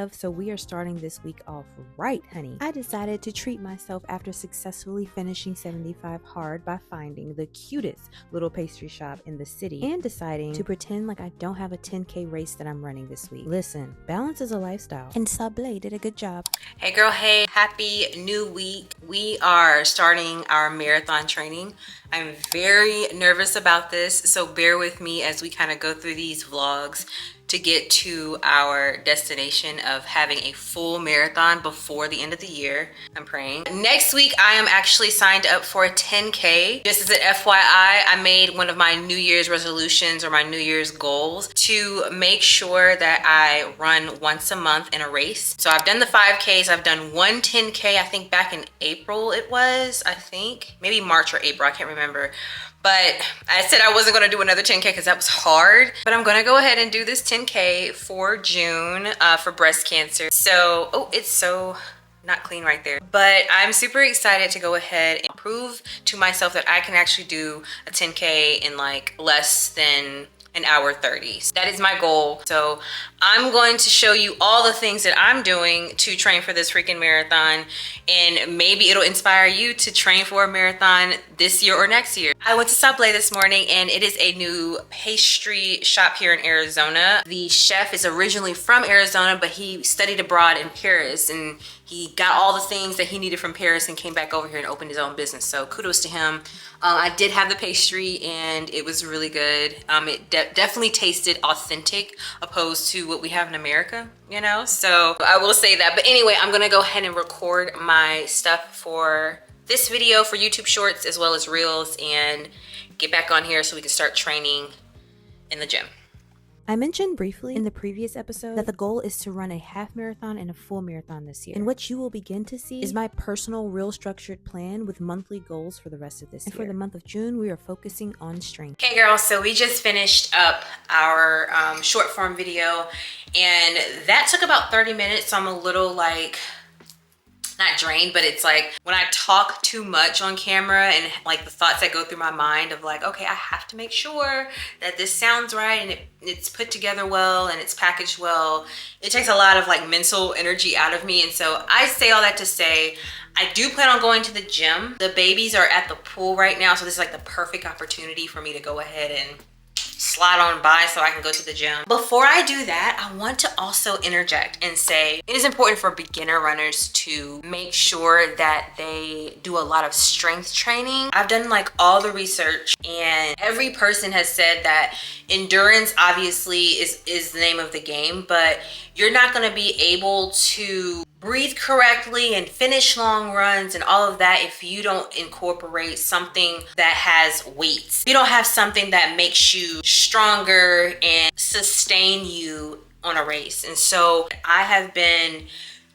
love, so we are starting this week off right, honey. I decided to treat myself after successfully finishing 75 hard by finding the cutest little pastry shop in the city and deciding to pretend like I don't have a 10K race that I'm running this week. Listen, balance is a lifestyle, and Sablé did a good job. Hey girl, hey, happy new week. We are starting our marathon training. I'm very nervous about this, so bear with me as we kind of go through these vlogs to get to our destination of having a full marathon before the end of the year. I'm praying. Next week, I am actually signed up for a 10K. Just as an FYI, I made one of my New Year's resolutions or my New Year's goals to make sure that I run once a month in a race. So I've done the 5Ks, I've done one 10K, I think back in April it was, I think. Maybe March or April, I can't remember. But I said I wasn't gonna do another 10K because that was hard. But I'm gonna go ahead and do this 10K for June for breast cancer. So, oh, it's so not clean right there. But I'm super excited to go ahead and prove to myself that I can actually do a 10K in like less than an hour 30. That is my goal. So I'm going to show you all the things that I'm doing to train for this freaking marathon, and maybe it'll inspire you to train for a marathon this year or next year. I went to Sablé this morning, and it is a new pastry shop here in Arizona. The chef is originally from Arizona, but he studied abroad in Paris, and he got all the things that he needed from Paris and came back over here and opened his own business. So kudos to him. I did have the pastry and it was really good. It definitely tasted authentic opposed to what we have in America, you know? So I will say that. But anyway, I'm gonna go ahead and record my stuff for this video for YouTube Shorts as well as Reels and get back on here so we can start training in the gym. I mentioned briefly in the previous episode that the goal is to run a half marathon and a full marathon this year. And what you will begin to see is my personal, real structured plan with monthly goals for the rest of this year. And for the month of June, we are focusing on strength. Hey girls, so we just finished up our short form video and that took about 30 minutes. So I'm a little like, not drained, but it's like when I talk too much on camera and like the thoughts that go through my mind of like, okay, I have to make sure that this sounds right and it's put together well and it's packaged well. It takes a lot of like mental energy out of me. And so I say all that to say, I do plan on going to the gym. The babies are at the pool right now. So this is like the perfect opportunity for me to go ahead and slide on by so I can go to the gym. Before I do that, I want to also interject and say it is important for beginner runners to make sure that they do a lot of strength training. I've done like all the research and every person has said that endurance obviously is the name of the game, but you're not going to be able to breathe correctly and finish long runs and all of that if you don't incorporate something that has weights. You don't have something that makes you stronger and sustain you on a race. And so I have been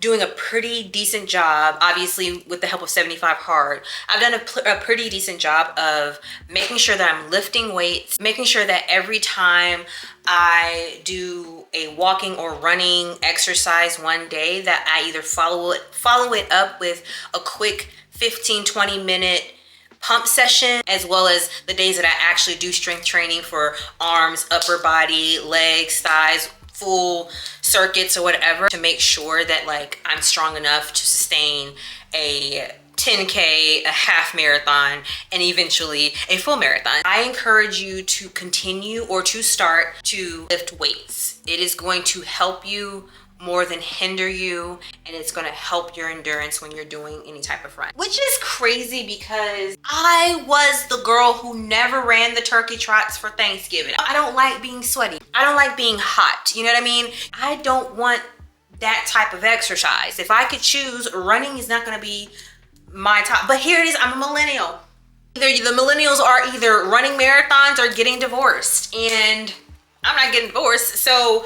doing a pretty decent job, obviously with the help of 75 hard. I've done a pretty decent job of making sure that I'm lifting weights, making sure that every time I do a walking or running exercise one day that I either follow it up with a quick 15-20 minute pump session, as well as the days that I actually do strength training for arms, upper body, legs, thighs, full circuits or whatever, to make sure that like I'm strong enough to sustain a 10K, a half marathon, and eventually a full marathon. I encourage you to continue or to start to lift weights. It is going to help you more than hinder you, and it's going to help your endurance when you're doing any type of run. Which is crazy because I was the girl who never ran the turkey trots for Thanksgiving. I don't like being sweaty. I don't like being hot. You know what I mean? I don't want that type of exercise. If I could choose, running is not going to be my top. But here it is, I'm a millennial. Either the millennials are either running marathons or getting divorced, and I'm not getting divorced, so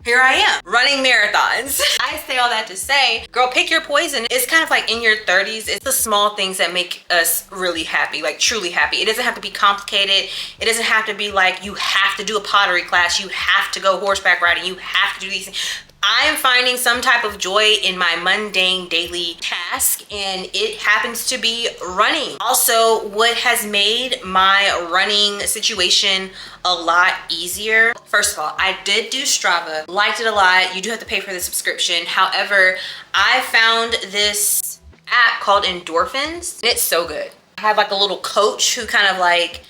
here I am running marathons. I say all that to say, girl, pick your poison. It's kind of like in your 30s, it's the small things that make us really happy, like truly happy. It doesn't have to be complicated. It doesn't have to be like you have to do a pottery class, you have to go horseback riding, you have to do these things. I'm finding some type of joy in my mundane daily task, and it happens to be running. Also, what has made my running situation a lot easier. First of all, I did do Strava, liked it a lot. You do have to pay for the subscription. However, I found this app called Endorphins. It's so good. I have like a little coach who kind of like,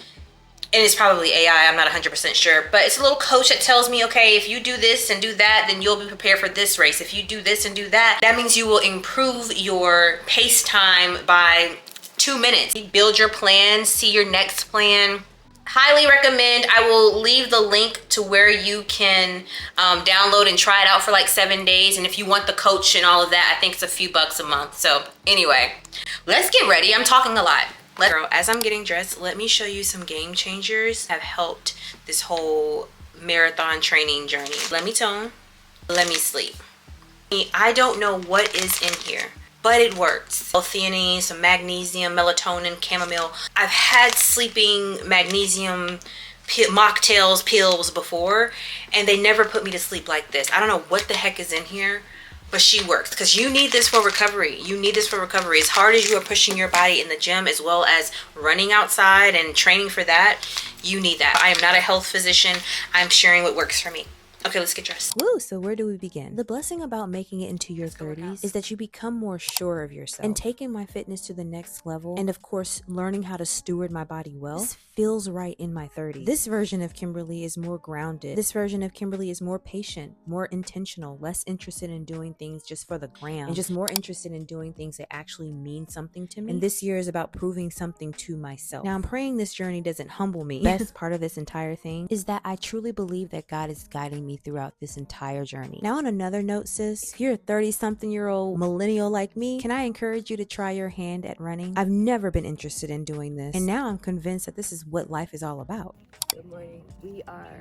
and it's probably AI, I'm not 100% sure, but it's a little coach that tells me, okay, if you do this and do that, then you'll be prepared for this race. If you do this and do that, that means you will improve your pace time by 2 minutes. Build your plan, see your next plan. Highly recommend. I will leave the link to where you can download and try it out for like 7 days. And if you want the coach and all of that, I think it's a few bucks a month. So anyway, let's get ready. I'm talking a lot. Girl, as I'm getting dressed, let me show you some game changers that have helped this whole marathon training journey. Let me tone, let me sleep. I don't know what is in here, but it works. L-theanine, some magnesium, melatonin, chamomile. I've had sleeping magnesium mocktails, pills before, and they never put me to sleep like this. I don't know what the heck is in here, but she works, because you need this for recovery. You need this for recovery. As hard as you are pushing your body in the gym, as well as running outside and training for that, you need that. I am not a health physician. I'm sharing what works for me. Okay, let's get dressed. Woo, so where do we begin? The blessing about making it into your 30s is that you become more sure of yourself. And taking my fitness to the next level, and of course, learning how to steward my body well, this feels right in my 30s. This version of Kimberly is more grounded. This version of Kimberly is more patient, more intentional, less interested in doing things just for the gram, and just more interested in doing things that actually mean something to me. And this year is about proving something to myself. Now, I'm praying this journey doesn't humble me. The best part of this entire thing is that I truly believe that God is guiding me throughout this entire journey. Now, on another note, sis, if you're a 30-something-year-old millennial like me, can I encourage you to try your hand at running? I've never been interested in doing this, and now I'm convinced that this is what life is all about. Good morning. We are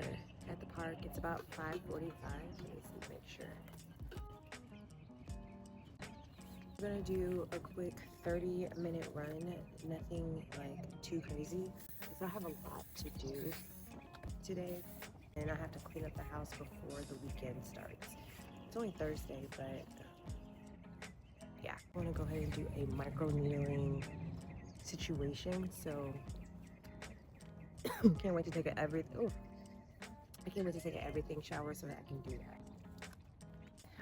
at the park. It's about 5:45. Let me see, make sure. We're gonna do a quick 30-minute run. Nothing like too crazy, because I have a lot to do today, and I have to clean up the house before the weekend starts. It's only Thursday, but yeah, I want to go ahead and do a micro needling situation. So can't wait to take a everything. I can't wait to take an everything shower so that I can do that.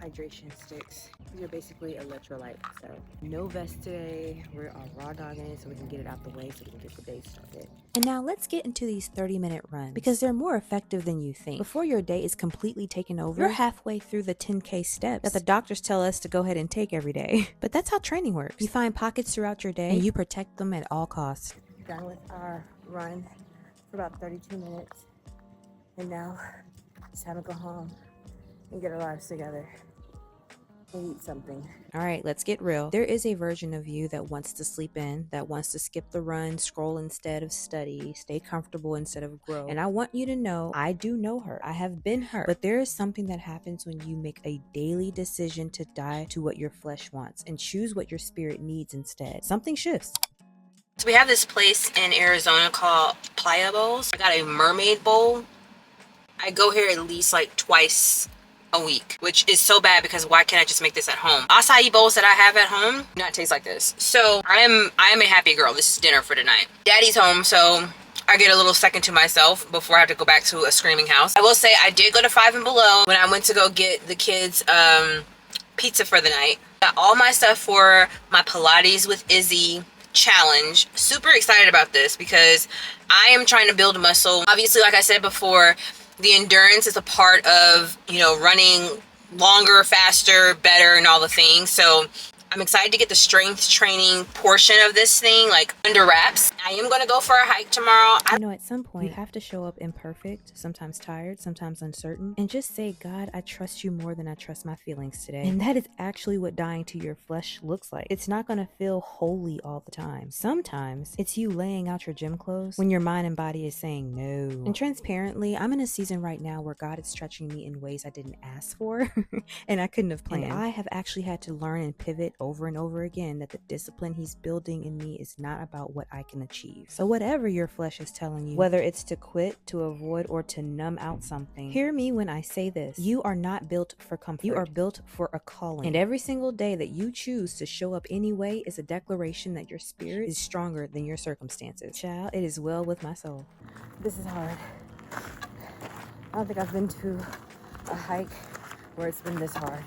Hydration sticks. These are basically electrolytes. So no vest today. We're on raw dogging so we can get it out the way so we can get the day started. And now let's get into these 30-minute runs, because they're more effective than you think. Before your day is completely taken over, you're halfway through the 10K steps that the doctors tell us to go ahead and take every day. But that's how training works. You find pockets throughout your day and you protect them at all costs. Done with our run for about 32 minutes. And now it's time to go home and get our lives together. Eat something. All right, let's get real. There is a version of you that wants to sleep in, that wants to skip the run, scroll instead of study, stay comfortable instead of grow. And I want you to know, I do know her. I have been her. But there is something that happens when you make a daily decision to die to what your flesh wants and choose what your spirit needs instead. Something shifts. So we have this place in Arizona called Playa Bowls. I got a mermaid bowl. I go here at least like twice a week, which is so bad, because why can't I just make this at home? Acai bowls that I have at home do not taste like this. So I am a happy girl. This is dinner for tonight. Daddy's home, so I get a little second to myself before I have to go back to a screaming house. I will say I did go to Five and Below when I went to go get the kids pizza for the night. Got all my stuff for my Pilates with Izzy challenge. Super excited about this because I am trying to build muscle. Obviously, like I said before, the endurance is a part of, you know, running longer, faster, better, and all the things. So I'm excited to get the strength training portion of this thing like under wraps. I am going to go for a hike tomorrow. You know, at some point, you have to show up imperfect, sometimes tired, sometimes uncertain, and just say, God, I trust you more than I trust my feelings today. And that is actually what dying to your flesh looks like. It's not going to feel holy all the time. Sometimes it's you laying out your gym clothes when your mind and body is saying no. And transparently, I'm in a season right now where God is stretching me in ways I didn't ask for and I couldn't have planned. And I have actually had to learn and pivot over and over again that the discipline he's building in me is not about what I can achieve. achieve. So whatever your flesh is telling you, whether it's to quit, to avoid, or to numb out something, hear me when I say this. You are not built for comfort. You are built for a calling. And every single day that you choose to show up anyway is a declaration that your spirit is stronger than your circumstances. Child, it is well with my soul. This is hard. I don't think I've been to a hike where it's been this hard.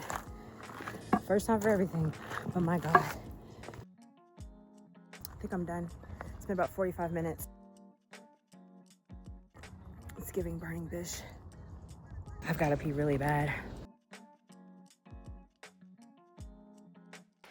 First time for everything, but my God. I think I'm done. It's been about 45 minutes. It's giving burning bush. I've got to pee really bad.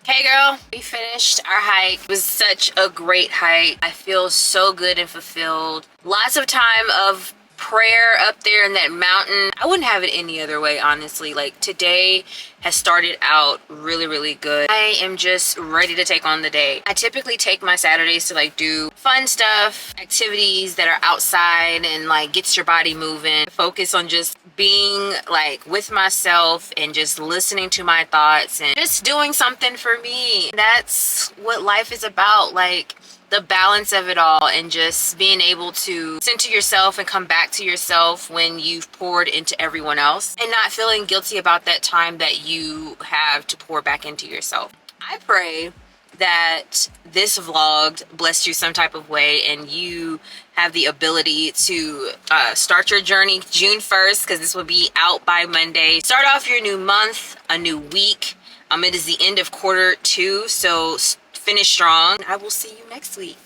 Hey girl, we finished our hike. It was such a great hike. I feel so good and fulfilled. Lots of time of prayer up there in that mountain. I wouldn't have it any other way, honestly. Like, today has started out really good. I am just ready to take on the day. I typically take my Saturdays to like do fun stuff, activities that are outside and like gets your body moving. Focus on just being like with myself and just listening to my thoughts and just doing something for me. That's what life is about. Like, the balance of it all and just being able to center yourself and come back to yourself when you've poured into everyone else and not feeling guilty about that time that you have to pour back into yourself. I pray that this vlog blessed you some type of way and you have the ability to start your journey June 1st, because this will be out by Monday. Start off your new month, a new week. It is the end of quarter 2, so finish strong. I will see you next week.